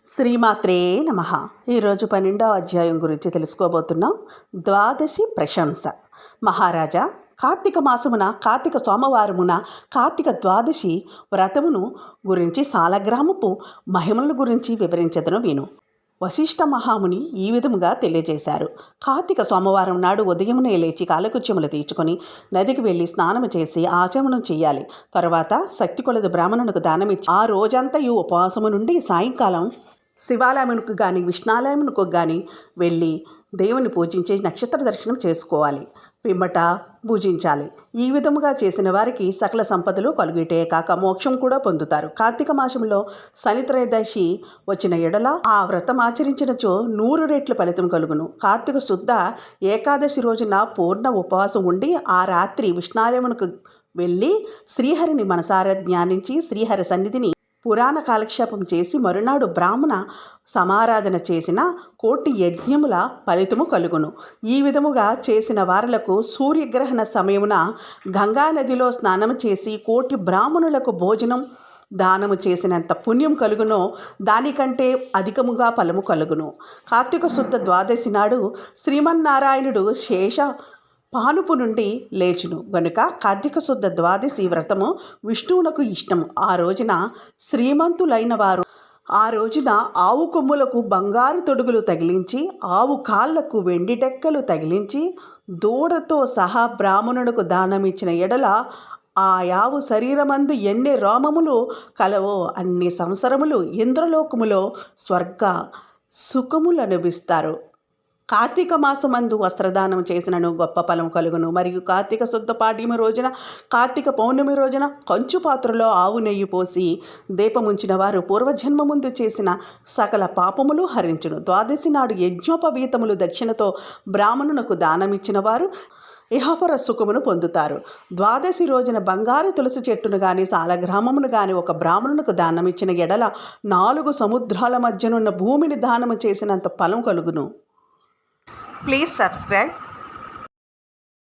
శ్రీమాత్రే నమః. ఈరోజు 12వ అధ్యాయం గురించి తెలుసుకోబోతున్నాం. ద్వాదశి ప్రశంస. మహారాజా, కార్తీక మాసమున కార్తీక సోమవారమున కార్తీక ద్వాదశి వ్రతమును గురించి సాలగ్రామపు మహిమల గురించి వివరించదను విను. వశిష్ఠ మహాముని ఈ విధముగా తెలియజేశారు. కార్తీక సోమవారం నాడు ఉదయమునే లేచి కాలకృత్యములు తీర్చుకొని నదికి వెళ్ళి స్నానము చేసి ఆచమనం చేయాలి. తర్వాత శక్తి కొలది బ్రాహ్మణునికి దానమిచ్చి ఆ రోజంతయు ఉపవాసము నుండి సాయంకాలం శివాలయమునకు కానీ విష్ణాలయమునకు కానీ వెళ్ళి దేవుని పూజించి నక్షత్ర దర్శనం చేసుకోవాలి. పిమ్మట పూజించాలి. ఈ విధముగా చేసిన వారికి సకల సంపదలు కలుగుటే కాక మోక్షం కూడా పొందుతారు. కార్తీక మాసంలో శని త్రయోదశి వచ్చిన ఎడల ఆ వ్రతం ఆచరించినచో 100 రెట్లు ఫలితం కలుగును. కార్తీక శుద్ధ ఏకాదశి రోజున పూర్ణ ఉపవాసం ఉండి ఆ రాత్రి విష్ణాలయమునకు వెళ్ళి శ్రీహరిని మనసారా ధ్యానించి శ్రీహరి సన్నిధిని పురాణ కాలక్షేపం చేసి మరునాడు బ్రాహ్మణ సమారాధన చేసిన 1,000,000 యజ్ఞముల ఫలితము కలుగును. ఈ విధముగా చేసిన వారలకు సూర్యగ్రహణ సమయమున గంగానదిలో స్నానం చేసి 1,000,000 బ్రాహ్మణులకు భోజనం దానము చేసినంత పుణ్యం కలుగునో దానికంటే అధికముగా ఫలము కలుగును. కార్తీక శుద్ధ ద్వాదశి నాడు శ్రీమన్నారాయణుడు శేష పానుపు నుండి లేచును గనుక కార్తీక శుద్ధ ద్వాదశి వ్రతము విష్ణువునకు ఇష్టము. ఆ రోజున శ్రీమంతులైన వారు ఆ రోజున ఆవు కొమ్ములకు బంగారు తొడుగులు తగిలించి ఆవు కాళ్లకు వెండి డెక్కలు తగిలించి దూడతో సహా బ్రాహ్మణులకు దానమిచ్చిన ఎడల ఆ యావు శరీరమందు ఎన్ని రోమములు కలవో అన్ని సంవత్సరములు ఇంద్రలోకములో స్వర్గ సుఖములు అనుభవిస్తారు. కార్తీక మాసమందు వస్త్రదానం చేసినను గొప్ప ఫలం కలుగును. మరియు కార్తీక శుద్ధ పాడ్యమి రోజున కార్తీక పౌర్ణమి రోజున కంచు పాత్రలో ఆవు నెయ్యి పోసి దీపముంచిన వారు పూర్వజన్మ ముందు చేసిన సకల పాపములు హరించును. ద్వాదశి నాడు యజ్ఞోపవీతములు దక్షిణతో బ్రాహ్మణునకు దానమిచ్చిన వారు ఇహపర సుఖమును పొందుతారు. ద్వాదశి రోజున బంగారు తులసి చెట్టును కానీ సాలగ్రామమును కానీ ఒక బ్రాహ్మణునకు దానమిచ్చిన ఎడల 4 సముద్రాల మధ్యనున్న భూమిని దానము చేసినంత ఫలం కలుగును. Please subscribe.